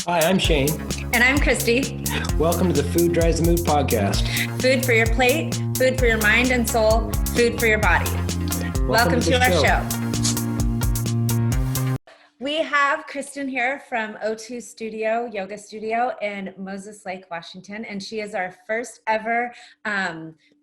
Hi, I'm Shane. And I'm Christy. Welcome to the Food Drives the Mood podcast. Food for your plate, food for your mind and soul, food for your body. Welcome to our show. We have Kristin here from O2 Studio, Yoga Studio in Moses Lake, Washington, and she is our first ever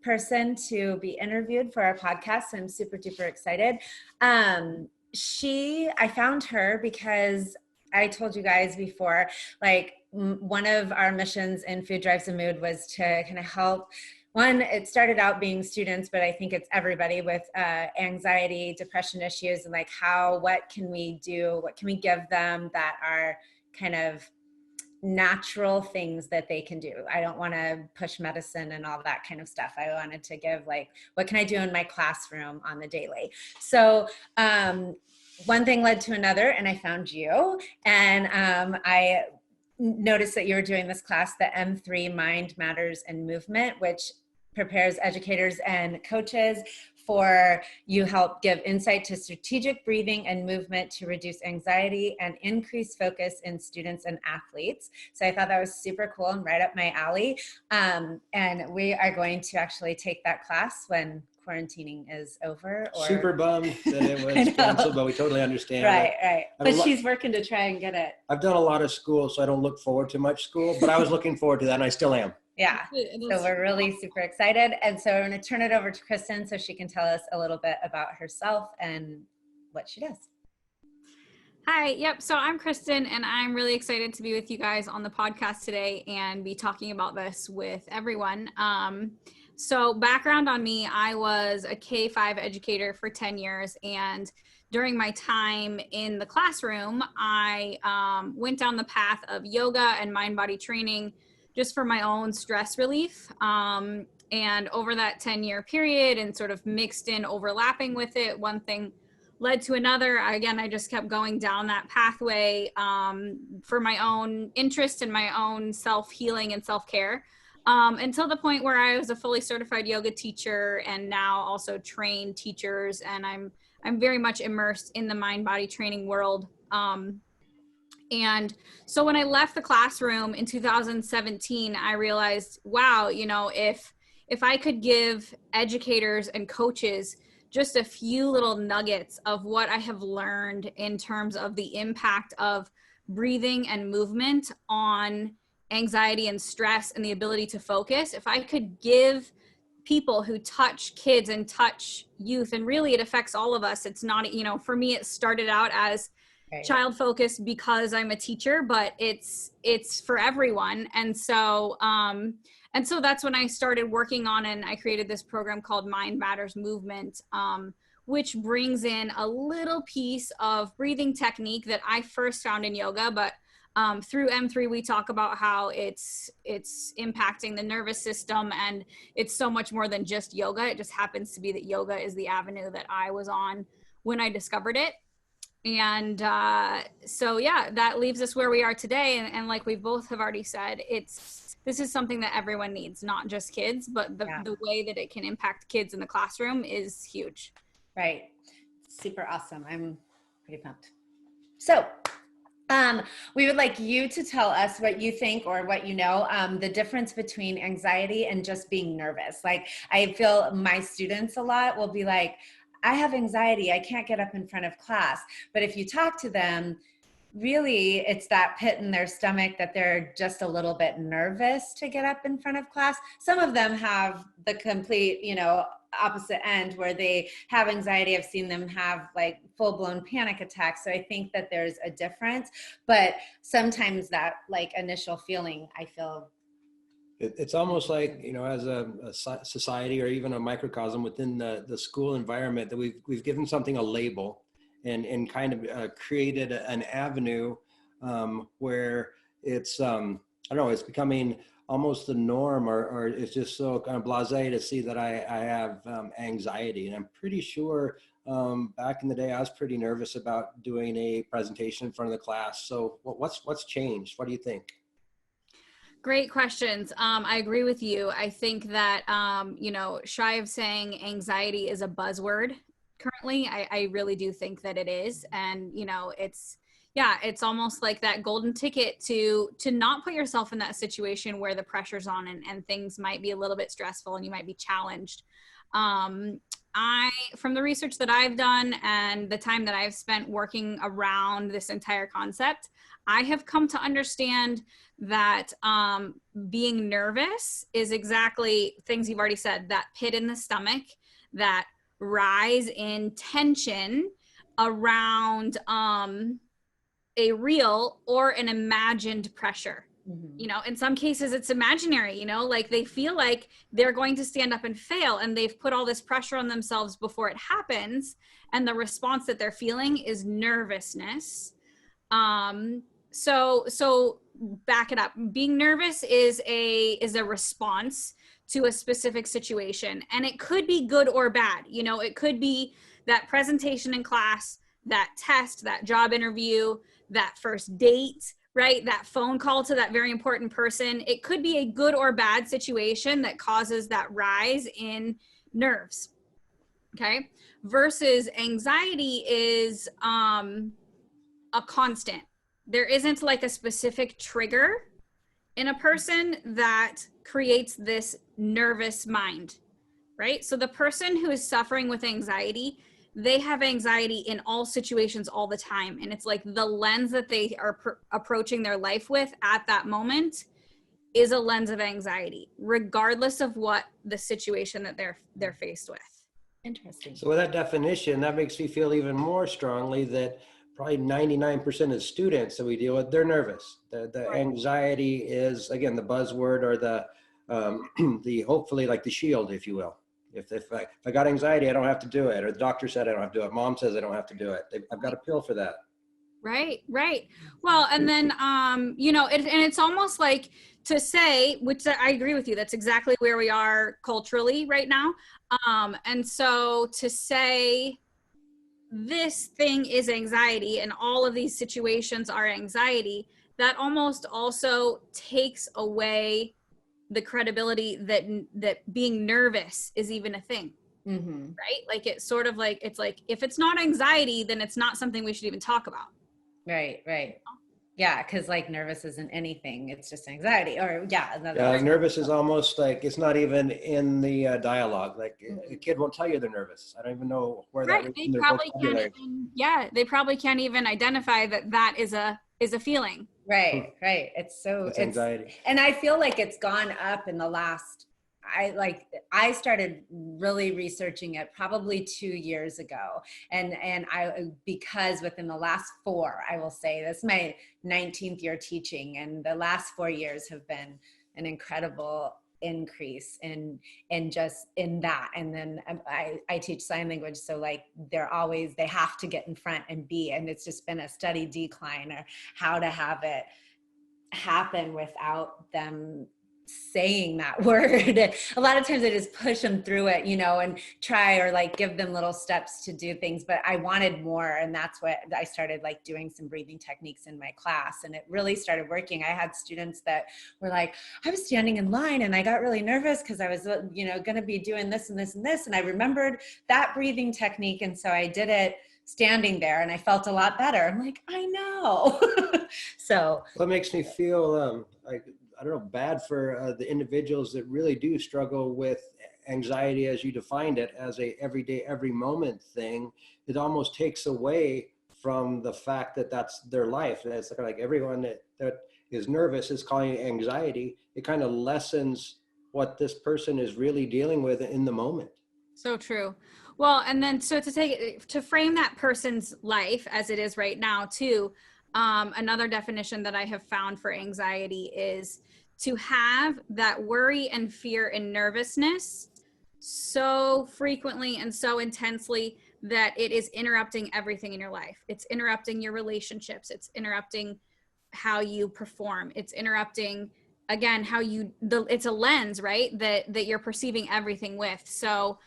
person to be interviewed for our podcast. I'm super duper excited. I found her because I told you guys before, like one of our missions in Food Drives the Mood was to kind of help. One, it started out being students, but I think it's everybody with anxiety, depression issues, and like what can we do? What can we give them that are kind of natural things that they can do? I don't want to push medicine and all that kind of stuff. I wanted to give like, what can I do in my classroom on the daily? So one thing led to another, and I found you, and I noticed that you were doing this class, the M3 Mind, Matters, and Movement, which prepares educators and coaches for you help give insight to strategic breathing and movement to reduce anxiety and increase focus in students and athletes. So I thought that was super cool and right up my alley. And we are going to actually take that class when quarantining is over. Super bummed that it was canceled, but we totally understand. Right. But she's working to try and get it. I've done a lot of school, so I don't look forward to much school, but I was looking forward to that, and I still am. Yeah, so we're really super excited. And so we're going to turn it over to Kristin so she can tell us a little bit about herself and what she does. Hi, yep. So I'm Kristin, and I'm really excited to be with you guys on the podcast today and be talking about this with everyone. So background on me, I was a K-5 educator for 10 years, and during my time in the classroom, I went down the path of yoga and mind-body training just for my own stress relief. And over that 10-year period and sort of mixed in overlapping with it, one thing led to another. I just kept going down that pathway for my own interest and my own self-healing and self-care until the point where I was a fully certified yoga teacher and now also train teachers. And I'm very much immersed in the mind-body training world. And so when I left the classroom in 2017, I realized, wow, if I could give educators and coaches just a few little nuggets of what I have learned in terms of the impact of breathing and movement on anxiety and stress and the ability to focus, if I could give people who touch kids and touch youth, and really it affects all of us. It's not, for me, it started out as child focused because I'm a teacher, but it's for everyone. And so that's when I started working on, and I created this program called Mind Matters Movement, which brings in a little piece of breathing technique that I first found in yoga, but through M3, we talk about how it's impacting the nervous system, and it's so much more than just yoga. It just happens to be that yoga is the avenue that I was on when I discovered it. And that leaves us where we are today. And like we both have already said, this is something that everyone needs, not just kids, but the way that it can impact kids in the classroom is huge. Right. Super awesome. I'm pretty pumped. So we would like you to tell us what you think or what you know, the difference between anxiety and just being nervous. Like I feel my students a lot will be like, I have anxiety, I can't get up in front of class. But if you talk to them, really it's that pit in their stomach that they're just a little bit nervous to get up in front of class. Some of them have the complete, opposite end where they have anxiety. I've seen them have like full-blown panic attacks. So I think that there's a difference, but sometimes that like initial feeling, I feel it's almost like, as a society or even a microcosm within the school environment, that we've given something a label and kind of created an avenue where it's, it's becoming almost the norm, or it's just so kind of blasé to see that I have anxiety. And I'm pretty sure back in the day, I was pretty nervous about doing a presentation in front of the class. So what's changed? What do you think? Great questions. I agree with you. I think that, shy of saying anxiety is a buzzword currently, I really do think that it is. And, it's yeah, it's almost like that golden ticket to not put yourself in that situation where the pressure's on and things might be a little bit stressful and you might be challenged. From the research that I've done and the time that I've spent working around this entire concept, I have come to understand that being nervous is exactly things you've already said, that pit in the stomach, that rise in tension around a real or an imagined pressure. You know, in some cases it's imaginary, you know, like they feel like they're going to stand up and fail and they've put all this pressure on themselves before it happens. And the response that they're feeling is nervousness. So back it up. Being nervous is a response to a specific situation, and it could be good or bad. You know, it could be that presentation in class, that test, that job interview, that first date, right? That phone call to that very important person. It could be a good or bad situation that causes that rise in nerves. Okay. Versus anxiety is a constant. There isn't like a specific trigger in a person that creates this nervous mind, right? So the person who is suffering with anxiety, they have anxiety in all situations all the time. And it's like the lens that they are approaching their life with at that moment is a lens of anxiety, regardless of what the situation that they're faced with. Interesting. So with that definition, that makes me feel even more strongly that probably 99% of students that we deal with, they're nervous. The anxiety is, again, the buzzword or the hopefully like the shield, if you will. If I got anxiety, I don't have to do it. Or the doctor said I don't have to do it. Mom says I don't have to do it. I've got a pill for that. Right. Well, and then, you know, and it's almost like to say, which I agree with you, that's exactly where we are culturally right now. And so to say this thing is anxiety and all of these situations are anxiety, that almost also takes away the credibility that being nervous is even a thing. Right? Like it's sort of like, it's like, if it's not anxiety, then it's not something we should even talk about. Right. Yeah, because like nervous isn't anything. It's just anxiety. Or nervous is almost like it's not even in the dialogue. Like a kid won't tell you they're nervous. I don't even know where that is in their vocabulary. They probably can't even identify that is a feeling. Right. It's anxiety. And I feel like it's gone up in the last, I started really researching it probably 2 years ago. And because within the last 4, I will say, this is my 19th year teaching, and the last 4 years have been an incredible increase in just in that. And then I teach sign language. So like they have to get in front and and it's just been a steady decline, or how to have it happen without them saying that word. A lot of times I just push them through it, you know, and try or like give them little steps to do things, but I wanted more. And that's what I started like doing some breathing techniques in my class, and it really started working. I had students that were like, I was standing in line and I got really nervous because I was, you know, going to be doing this and this and this. And I remembered that breathing technique. And so I did it standing there and I felt a lot better. I'm like, I know. So what makes me feel like, I don't know, bad for the individuals that really do struggle with anxiety as you defined it, as a everyday, every moment thing. It almost takes away from the fact that that's their life. And it's like everyone that is nervous is calling it anxiety. It kind of lessens what this person is really dealing with in the moment. So true. Well, and then so to frame that person's life as it is right now too, another definition that I have found for anxiety is to have that worry and fear and nervousness so frequently and so intensely that it is interrupting everything in your life. It's interrupting your relationships. It's interrupting how you perform. It's interrupting, again, it's a lens, right? That you're perceiving everything with. So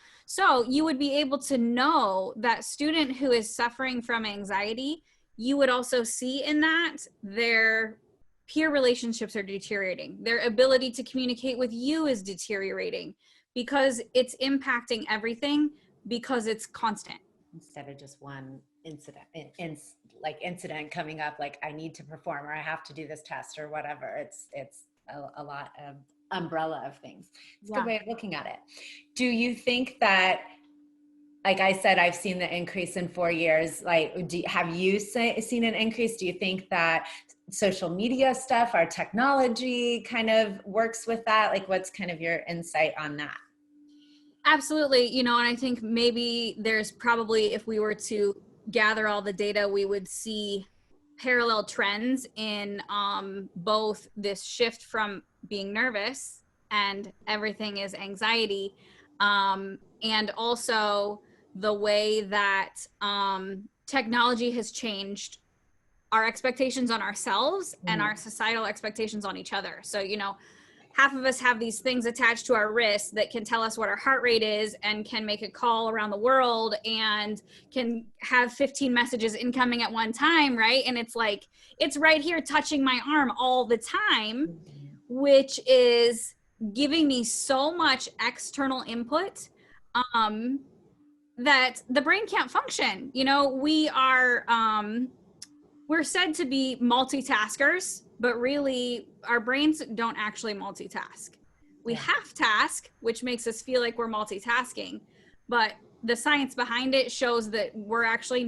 you would be able to know that student who is suffering from anxiety, you would also see in that their peer relationships are deteriorating. Their ability to communicate with you is deteriorating because it's impacting everything, because it's constant. Instead of just one incident coming up, like I need to perform or I have to do this test or whatever. It's a lot of umbrella of things. It's a good way of looking at it. Do you think that, like I said, I've seen the increase in 4 years. Like, have you seen an increase? Do you think that social media stuff, our technology kind of works with that? Like, what's kind of your insight on that? Absolutely. You know, and I think maybe there's probably, if we were to gather all the data, we would see parallel trends in both this shift from being nervous and everything is anxiety, and also the way that technology has changed our expectations on ourselves and our societal expectations on each other. So, you know, half of us have these things attached to our wrists that can tell us what our heart rate is and can make a call around the world and can have 15 messages incoming at one time, right? And it's like, it's right here touching my arm all the time, which is giving me so much external input that the brain can't function. You know, we're said to be multitaskers, but really our brains don't actually multitask. We half task, which makes us feel like we're multitasking, but the science behind it shows that we're actually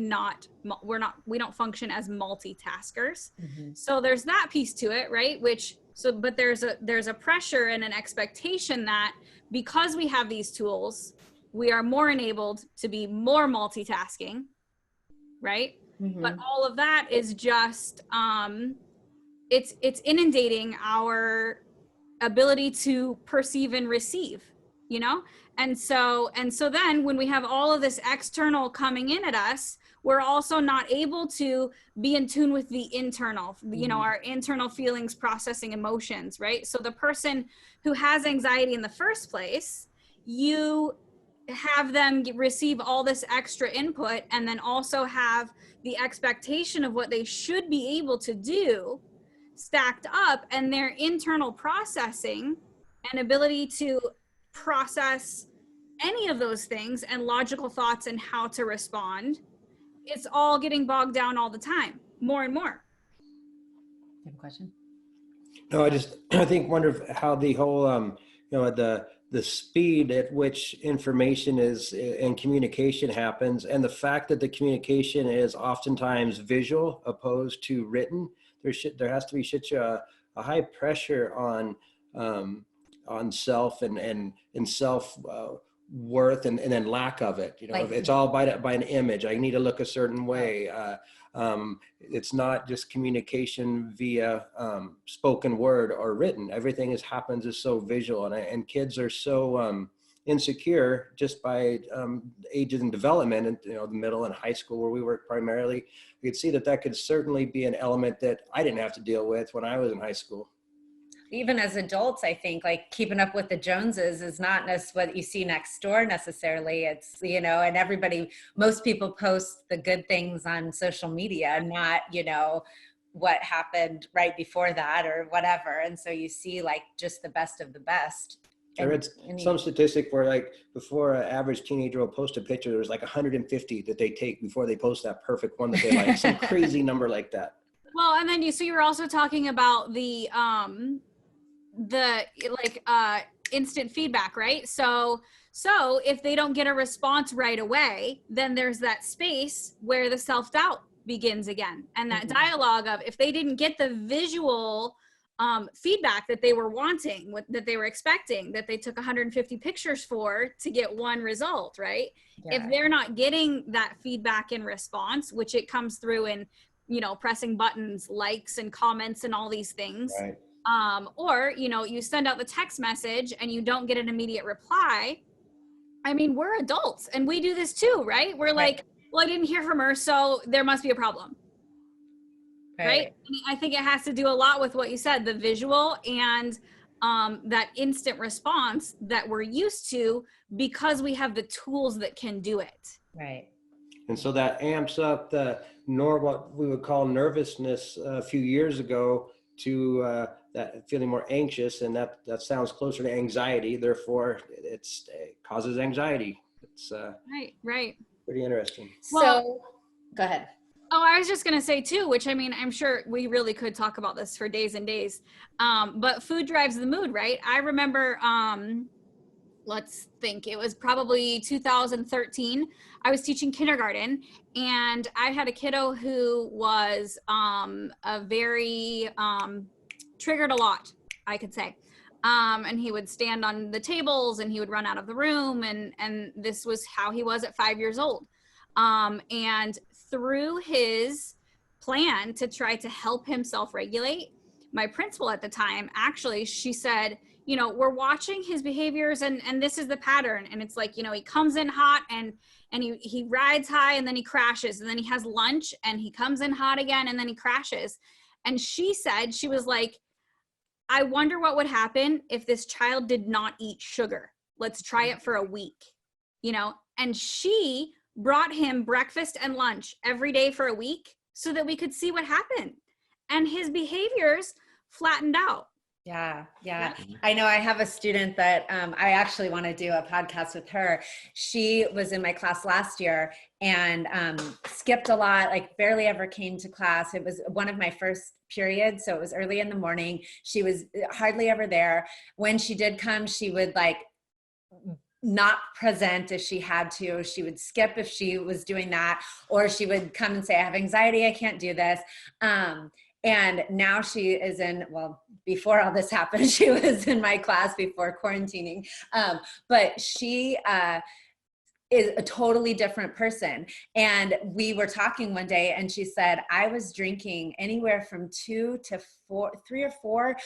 we don't function as multitaskers. So there's that piece to it, right? But there's a pressure and an expectation that because we have these tools, we are more enabled to be more multitasking, right? But all of that is just it's inundating our ability to perceive and receive, you know? And so then when we have all of this external coming in at us, we're also not able to be in tune with the internal, you know, our internal feelings, processing emotions, right? So the person who has anxiety in the first place, you have them receive all this extra input and then also have the expectation of what they should be able to do stacked up, and their internal processing and ability to process any of those things and logical thoughts and how to respond, it's all getting bogged down all the time, more and more. You have a question? No, I wonder how the whole, you know, the speed at which information is and communication happens, and the fact that the communication is oftentimes visual opposed to written. There has to be such a high pressure on self and self worth and then lack of it. You know, Like, it's all by an image. I need to look a certain way. It's not just communication via spoken word or written. Everything happens is so visual, and kids are so insecure just by ages and development, and you know, the middle and high school where we work primarily. We could see that could certainly be an element that I didn't have to deal with when I was in high school. Even as adults, I think like keeping up with the Joneses is not necessarily what you see next door necessarily. It's, you know, and most people post the good things on social media, not, you know, what happened right before that or whatever. And so you see like just the best of the best. I read some statistic where like before an average teenager will post a picture, there's like 150 that they take before they post that perfect one that they like, some crazy number like that. Well, and then you were also talking about the instant feedback, right? So if they don't get a response right away, then there's that space where the self-doubt begins again. And that dialogue of, if they didn't get the visual feedback that they were wanting, that they were expecting, that they took 150 pictures for to get one result, right? Yeah. If they're not getting that feedback in response, which it comes through in, you know, pressing buttons, likes and comments and all these things, right. Or, you know, you send out the text message and you don't get an immediate reply. I mean, we're adults and we do this too, right? We're like, well, I didn't hear from her, so there must be a problem. Right? I think it has to do a lot with what you said, the visual and that instant response that we're used to because we have the tools that can do it. Right. And so that amps up what we would call nervousness a few years ago to that feeling more anxious, and that sounds closer to anxiety. Therefore, it causes anxiety. It's right. Pretty interesting. So Go ahead. Oh, I was just going to say too, which I mean, I'm sure we really could talk about this for days and days. But food drives the mood, right? I remember, let's think, it was probably 2013. I was teaching kindergarten, and I had a kiddo who was a very triggered a lot, I could say. And he would stand on the tables and he would run out of the room. And this was how he was at 5 years old. And through his plan to try to help him self-regulate, my principal at the time, actually, she said, you know, we're watching his behaviors and this is the pattern. And it's like, you know, he comes in hot and he rides high and then he crashes, and then he has lunch and he comes in hot again and then he crashes. And she said, she was like, I wonder what would happen if this child did not eat sugar. Let's try it for a week, you know? And she brought him breakfast and lunch every day for a week so that we could see what happened. And his behaviors flattened out. Yeah. I know I have a student that I actually want to do a podcast with her. She was in my class last year and skipped a lot, like barely ever came to class. It was one of my first periods, so it was early in the morning. She was hardly ever there. When she did come, she would like not present if she had to. She would skip if she was doing that, or she would come and say, I have anxiety, I can't do this. And now she is in, well, before all this happened, she was in my class before quarantining. But she is a totally different person. And we were talking one day and she said, I was drinking anywhere from 3 or 4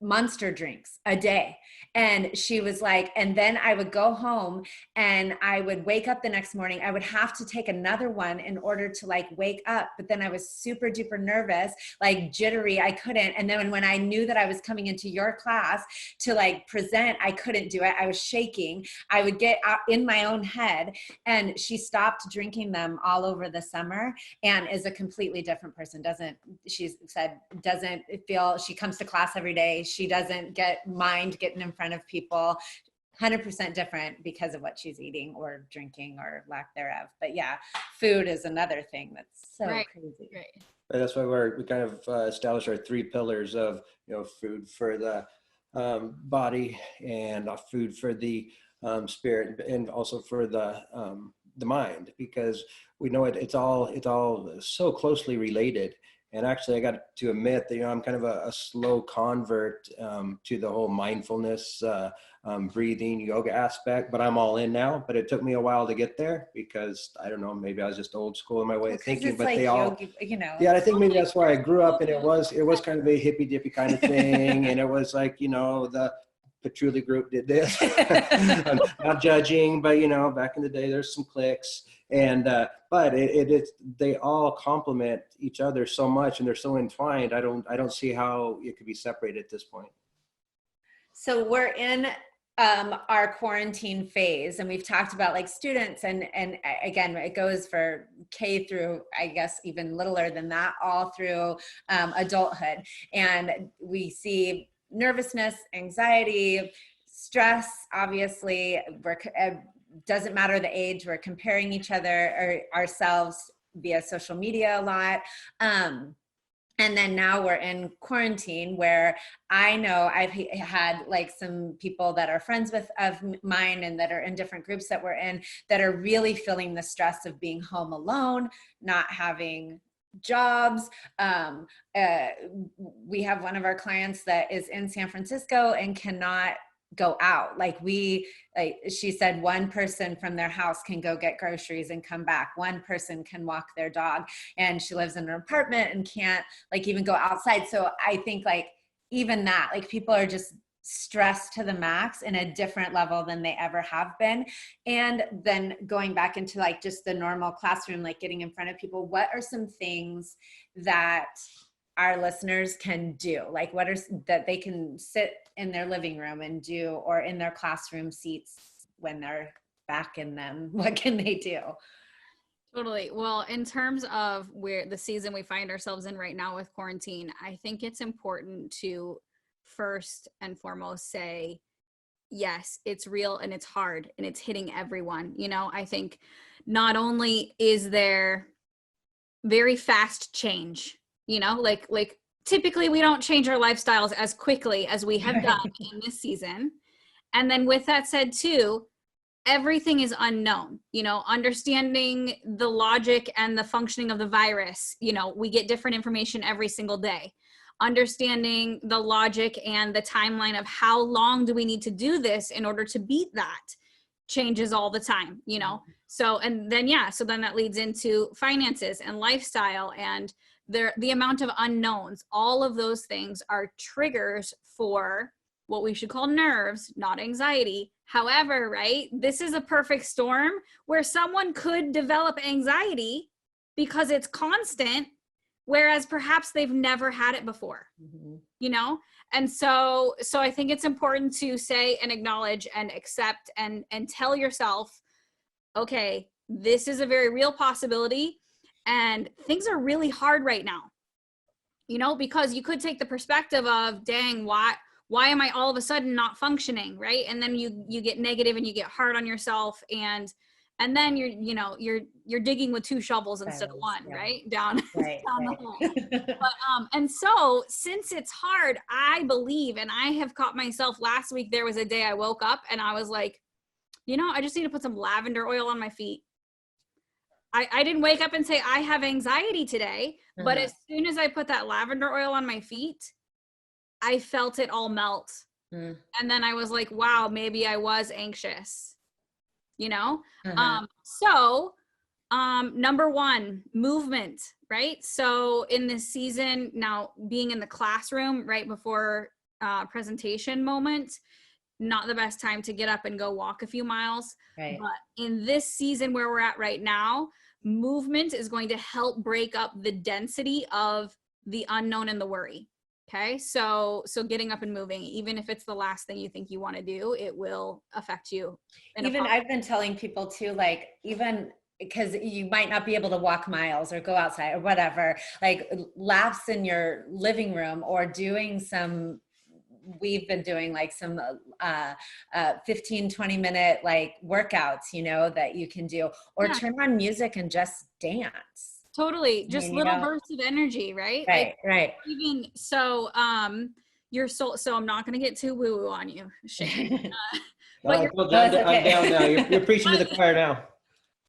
Monster drinks a day. And she was like, and then I would go home and I would wake up the next morning. I would have to take another one in order to like wake up. But then I was super duper nervous, like jittery. I couldn't. And then when I knew that I was coming into your class to like present, I couldn't do it. I was shaking. I would get out in my own head. And she stopped drinking them all over the summer and is a completely different person. She said, doesn't feel, she comes to class every day. She doesn't mind getting in front of people. 100% different because of what she's eating or drinking or lack thereof. But yeah, food is another thing that's so crazy. Right. That's why we kind of established our 3 pillars of, you know, food for the body, and food for the spirit, and also for the mind, because we know it's all so closely related. And actually, I got to admit that, you know, I'm kind of a slow convert to the whole mindfulness, breathing, yoga aspect, but I'm all in now. But it took me a while to get there because, I don't know, maybe I was just old school in my way of thinking, but like they all, yogi, you know. Yeah, I think maybe that's why I grew up, and it was kind of a hippy dippy kind of thing. And it was like, you know, the Patchouli group did this. I'm not judging, but, you know, back in the day, there's some cliques. And but they all complement each other so much, and they're so entwined. I don't see how it could be separated at this point. So we're in our quarantine phase, and we've talked about like students, and again, it goes for K through, I guess, even littler than that, all through adulthood. And we see nervousness, anxiety, stress. Obviously, doesn't matter the age, we're comparing each other or ourselves via social media a lot. And then now we're in quarantine, where I know I've had like some people that are friends of mine and that are in different groups that we're in that are really feeling the stress of being home alone, not having jobs. We have one of our clients that is in San Francisco and cannot go out. She said one person from their house can go get groceries and come back. One person can walk their dog, and she lives in an apartment and can't like even go outside. So I think like even that, like people are just stressed to the max in a different level than they ever have been. And then going back into like just the normal classroom, like getting in front of people, what are some things that our listeners can do? Like what are that they can sit in their living room and do, or in their classroom seats when they're back in them? What can they do? Totally. Well, in terms of where the season we find ourselves in right now with quarantine, I think it's important to first and foremost say, yes, it's real and it's hard and it's hitting everyone. You know, I think not only is there very fast change, you know, like typically we don't change our lifestyles as quickly as we have done in this season. And then with that said too, everything is unknown, you know, understanding the logic and the functioning of the virus. You know, we get different information every single day. Understanding the logic and the timeline of how long do we need to do this in order to beat that changes all the time, you know? So, and then, yeah, so then that leads into finances and lifestyle and the amount of unknowns. All of those things are triggers for what we should call nerves, not anxiety. However, right, this is a perfect storm where someone could develop anxiety because it's constant, whereas perhaps they've never had it before, you know? And so I think it's important to say and acknowledge and accept and tell yourself, okay, this is a very real possibility and things are really hard right now, you know, because you could take the perspective of, dang, why am I all of a sudden not functioning, right? And then you get negative and you get hard on yourself, and then you're digging with 2 shovels instead of 1, yeah. Right? Down the hole. But and so since it's hard, I believe, and I have caught myself last week, there was a day I woke up and I was like, you know, I just need to put some lavender oil on my feet. I didn't wake up and say I have anxiety today, but as soon as I put that lavender oil on my feet, I felt it all melt. And then I was like, wow, maybe I was anxious, you know? So number 1, movement, right? So in this season, now being in the classroom right before presentation moment, not the best time to get up and go walk a few miles. Right. But in this season where we're at right now, movement is going to help break up the density of the unknown and the worry. Okay, so getting up and moving, even if it's the last thing you think you want to do, it will affect you. Even I've been telling people too, like, even because you might not be able to walk miles or go outside or whatever, like laps in your living room or doing some, we've been doing like some 15-20 minute like workouts, you know, that you can do, or turn on music and just dance. Totally. Just little bursts of energy, right? Right, like, right. Even so, your soul, so I'm not going to get too woo-woo on you, Shane. I'm down now. You're preaching to the choir now.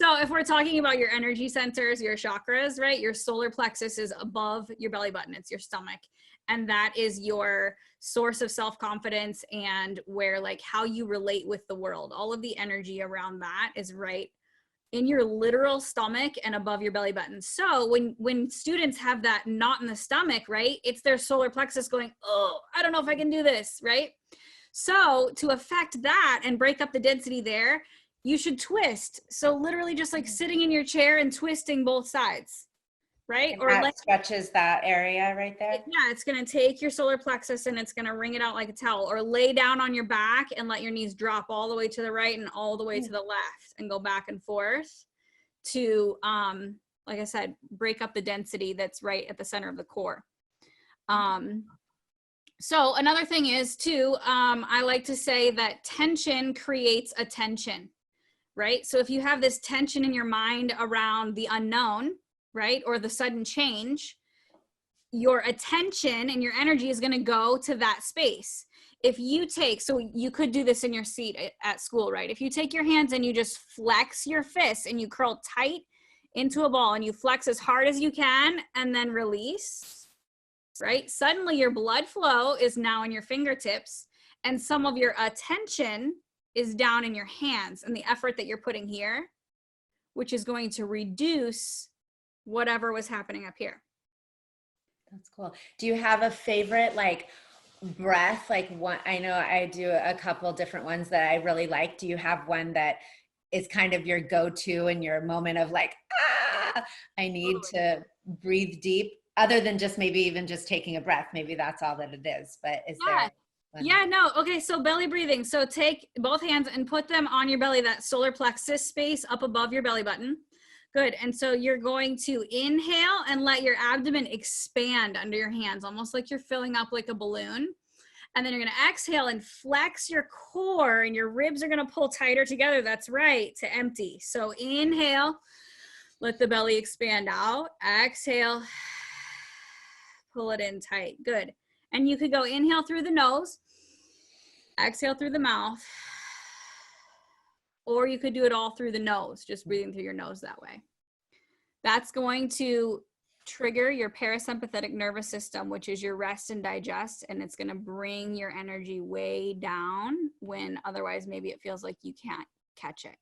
So if we're talking about your energy centers, your chakras, right? Your solar plexus is above your belly button. It's your stomach. And that is your source of self-confidence and where, like, how you relate with the world. All of the energy around that is right in your literal stomach and above your belly button. So when students have that knot in the stomach, right, it's their solar plexus going, oh, I don't know if I can do this, right? So to affect that and break up the density there, you should twist. So literally just like sitting in your chair and twisting both sides, right? And or that stretches that area right there. Yeah, it's going to take your solar plexus and it's going to wring it out like a towel, or lay down on your back and let your knees drop all the way to the right and all the way to the left and go back and forth to, like I said, break up the density that's right at the center of the core. So another thing is too, I like to say that tension creates attention, right? So if you have this tension in your mind around the unknown, right, or the sudden change, your attention and your energy is going to go to that space. If you take, so you could do this in your seat at school, right? If you take your hands and you just flex your fists and you curl tight into a ball and you flex as hard as you can and then release, right? Suddenly your blood flow is now in your fingertips and some of your attention is down in your hands and the effort that you're putting here, which is going to reduce whatever was happening up here. That's cool. Do you have a favorite like breath? Like one, I know I do a couple different ones that I really like. Do you have one that is kind of your go-to in your moment of like, I need to breathe deep, other than just maybe even just taking a breath? Maybe that's all that it is, but is there one? Yeah, no. Okay. So belly breathing. So take both hands and put them on your belly, that solar plexus space up above your belly button. Good. And so you're going to inhale and let your abdomen expand under your hands, almost like you're filling up like a balloon. And then you're going to exhale and flex your core, and your ribs are going to pull tighter together. That's right, to empty. So inhale, let the belly expand out. Exhale, pull it in tight. Good. And you could go inhale through the nose, exhale through the mouth, or you could do it all through the nose, just breathing through your nose that way. That's going to trigger your parasympathetic nervous system, which is your rest and digest, and it's going to bring your energy way down when otherwise maybe it feels like you can't catch it.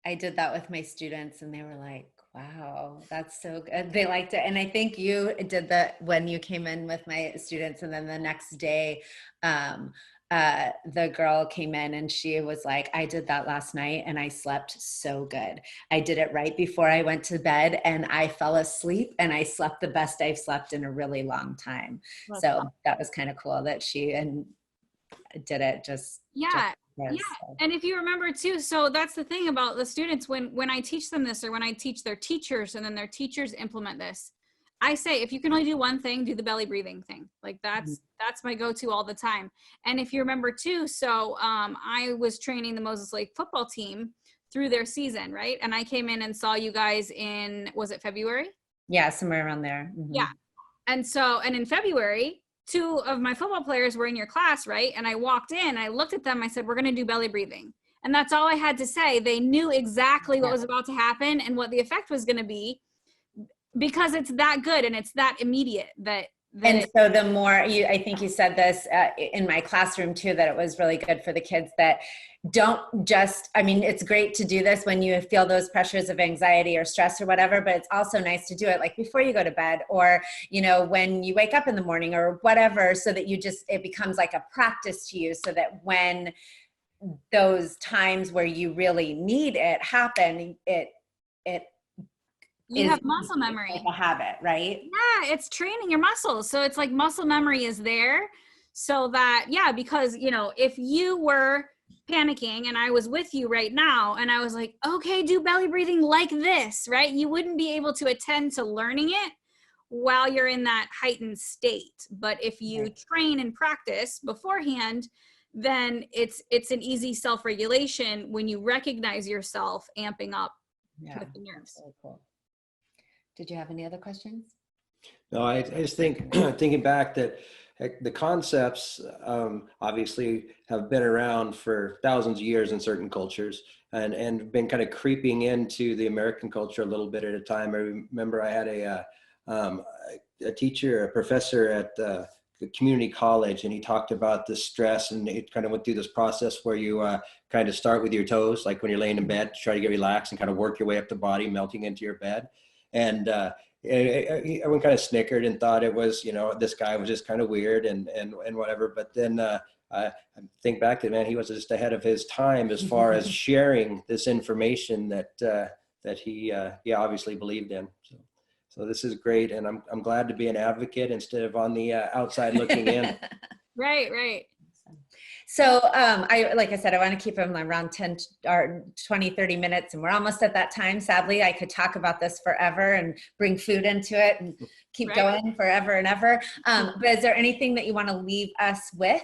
I did that with my students and they were like, wow, that's so good. They liked it. And I think you did that when you came in with my students, and then the next day, the girl came in and she was like, I did that last night and I slept so good. I did it right before I went to bed and I fell asleep and I slept the best I've slept in a really long time. That's so awesome. that was kind of cool that she did it just. Yeah. Yes. Yeah. And if you remember too, so that's the thing about the students, when I teach them this, or when I teach their teachers and then their teachers implement this, I say, if you can only do one thing, do the belly breathing thing. Like that's my go-to all the time. And if you remember too, so I was training the Moses Lake football team through their season, right? And I came in and saw you guys in, was it February? Yeah, somewhere around there. Mm-hmm. Yeah. And so, and in February, 2 of my football players were in your class, right? And I walked in, I looked at them, I said, we're going to do belly breathing. And that's all I had to say. They knew exactly what was about to happen and what the effect was going to be, because it's that good and it's that immediate and so the more I think you said this in my classroom too, that it was really good for the kids that don't just, I mean, it's great to do this when you feel those pressures of anxiety or stress or whatever, but it's also nice to do it like before you go to bed, or, you know, when you wake up in the morning or whatever, so that you just, it becomes like a practice to you, so that when those times where you really need it happen, you have muscle memory. Like a habit, right? Yeah, it's training your muscles. So it's like muscle memory is there, so that, yeah, because, you know, if you were panicking and I was with you right now and I was like, okay, do belly breathing like this, right? You wouldn't be able to attend to learning it while you're in that heightened state. But if you train and practice beforehand, then it's an easy self-regulation when you recognize yourself amping up with the nerves. Really cool. Did you have any other questions? No, I just think, thinking back, that the concepts obviously have been around for thousands of years in certain cultures, and been kind of creeping into the American culture a little bit at a time. I remember I had a teacher, a professor at the community college, and he talked about the stress, and it kind of went through this process where you kind of start with your toes, like when you're laying in bed, to try to get relaxed and kind of work your way up the body, melting into your bed. And everyone kind of snickered and thought it was, you know, this guy was just kind of weird and whatever. But then I think back to, man, he was just ahead of his time as far as sharing this information that he obviously believed in. So this is great, and I'm glad to be an advocate instead of on the outside looking in. Right. So like I said, I want to keep them around 10 or 20, 30 minutes, and we're almost at that time. Sadly, I could talk about this forever and bring food into it and keep going forever and ever. But is there anything that you want to leave us with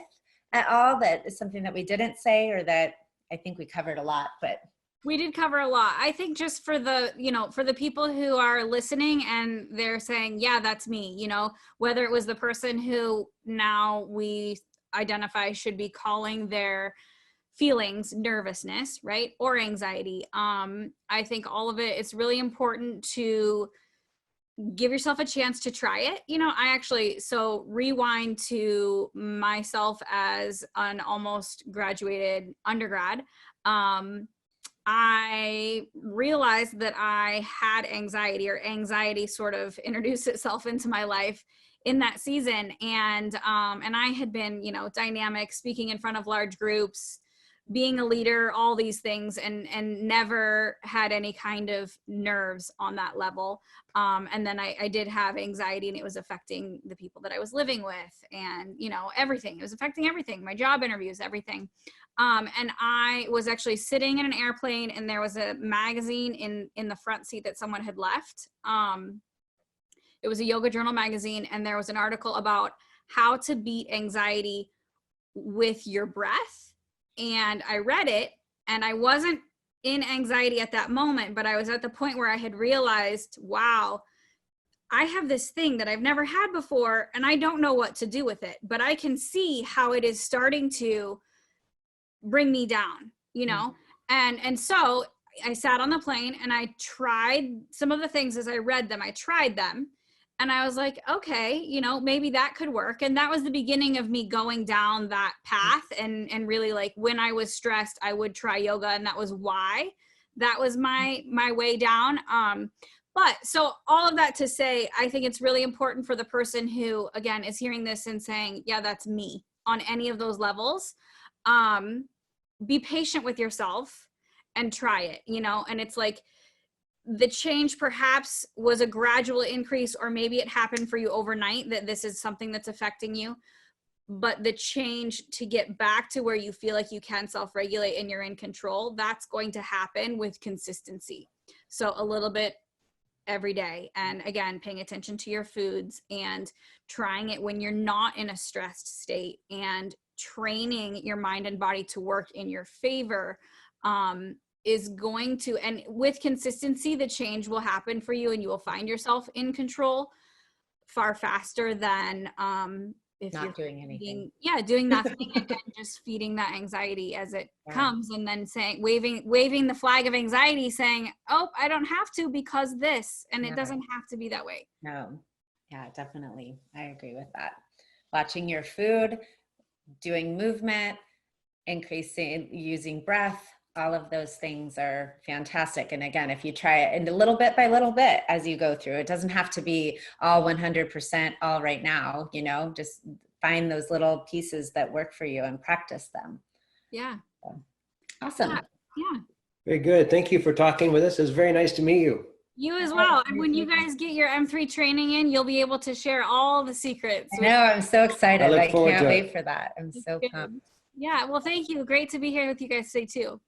at all, that is something that we didn't say, or that I think we covered a lot, but we did cover a lot. I think just for the, you know, for the people who are listening and they're saying, yeah, that's me, you know, whether it was the person who now we identify should be calling their feelings nervousness, right, or anxiety. I think all of it, it's really important to give yourself a chance to try it. You know, I actually, so rewind to myself as an almost graduated undergrad. I realized that I had anxiety, or anxiety sort of introduced itself into my life in that season. And I had been, you know, dynamic, speaking in front of large groups, being a leader, all these things, and never had any kind of nerves on that level. And then I did have anxiety, and it was affecting the people that I was living with, and, you know, everything. It was affecting everything, my job interviews, everything. And I was actually sitting in an airplane, and there was a magazine in the front seat that someone had left. It was a Yoga Journal magazine, and there was an article about how to beat anxiety with your breath. And I read it, and I wasn't in anxiety at that moment, but I was at the point where I had realized, wow, I have this thing that I've never had before, and I don't know what to do with it, but I can see how it is starting to bring me down, you know? And so I sat on the plane and I tried some of the things. As I read them, I tried them, and I was like, okay, you know, maybe that could work. And that was the beginning of me going down that path, and really, like, when I was stressed, I would try yoga, and that was why. That was my way down. But so all of that to say, I think it's really important for the person who, again, is hearing this and saying, yeah, that's me on any of those levels. Be patient with yourself and try it, you know? And it's like, the change perhaps was a gradual increase, or maybe it happened for you overnight, that this is something that's affecting you. But the change to get back to where you feel like you can self-regulate and you're in control, that's going to happen with consistency. So a little bit every day. And again, paying attention to your foods and trying it when you're not in a stressed state, and training your mind and body to work in your favor, is going to, and with consistency, the change will happen for you, and you will find yourself in control far faster than if Not you're doing anything. doing nothing and just feeding that anxiety as it comes, and then saying, waving the flag of anxiety, saying, oh, I don't have to because this, and it doesn't have to be that way. No. Yeah, definitely. I agree with that. Watching your food, doing movement, increasing, using breath, all of those things are fantastic. And again, if you try it and little bit by little bit as you go through, it doesn't have to be all 100% all right now, you know, just find those little pieces that work for you and practice them. Yeah. So, awesome. Yeah. Very good. Thank you for talking with us. It was very nice to meet you. You as well. And when you guys get your M3 training in, you'll be able to share all the secrets. I know, I'm so excited. I look forward can't to wait it. for that. I'm so pumped. Yeah, well, thank you. Great to be here with you guys today too.